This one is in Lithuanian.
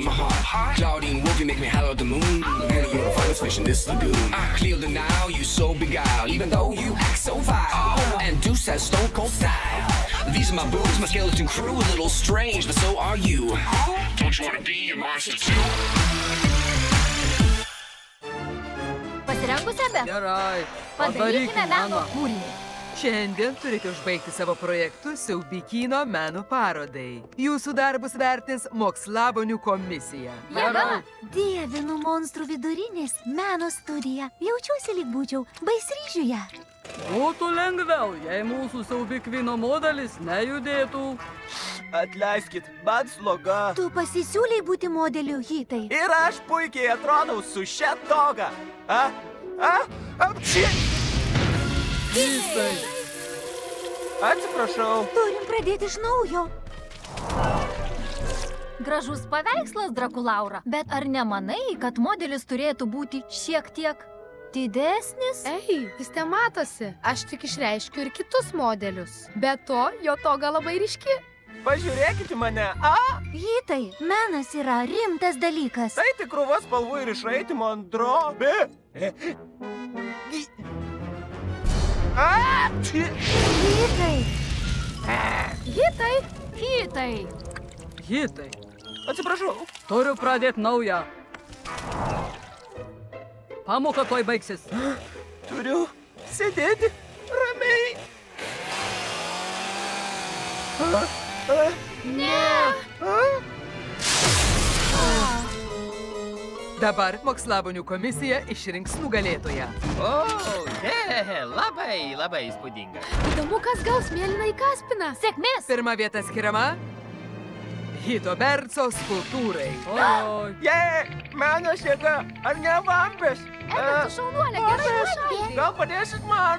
my heart. Claudine Wolf, you make me holler at the moon. And you're the finest fish in this lagoon. Clear the now, you so beguiled, even though you act so vile. And Deuce has stone cold style. These are my boobs, my skeleton crew, a little strange, but so are you. Don't you wanna be a monster too? Pasirengusi abi? Gerai, Padarykime meno kūrinį. Šiandien turite užbaigti savo projektus Siaubikyno menų parodai. Jūsų darbus vertins Mokslabonių komisija. Jėga! Dievinu monstrų vidurinės meno studiją. Jaučiuosi lyg būčiau Baisryžiuje. Būtų lengviau, jei mūsų Siaubikvino modelis nejudėtų. Atleiskit, man sloga. Tu pasisiūlei būti modeliu, Hitai. Ir aš puikiai atrodau su šia toga. Apči! Hitai! Atsiprašau. Turim pradėti iš naujo. Gražus paveikslas, Drakulaura. Bet ar nemanai, kad modelis turėtų būti šiek tiek didesnis? Ei, jis te matosi. Aš tik išreiškiu ir kitus modelius. Be to, jo toga labai ryški. Pažiūrėkit į mane. Hitai, menas yra rimtas dalykas. Tai tik krūva spalvų ir išraitymo ant drobė. Hitai. Hitai! Hitai! Hitai! Atsiprašau. Turiu pradėti naują. Pamoka tuoj baigsis. Turiu sėdėti ramiai. Ne! Dabar Mokslabonių komisija išrinks nugalėtoją. Labai įspūdinga. Įdomu, kas gaus mėlyną į Kaspiną. Sėkmės! Pirma vieta skiriama Hito Berco skulptūrai. Oi, Mano jėga, ar ne vampės? Tu šaunuolė, gerai pašaukė. Gal padėsit man?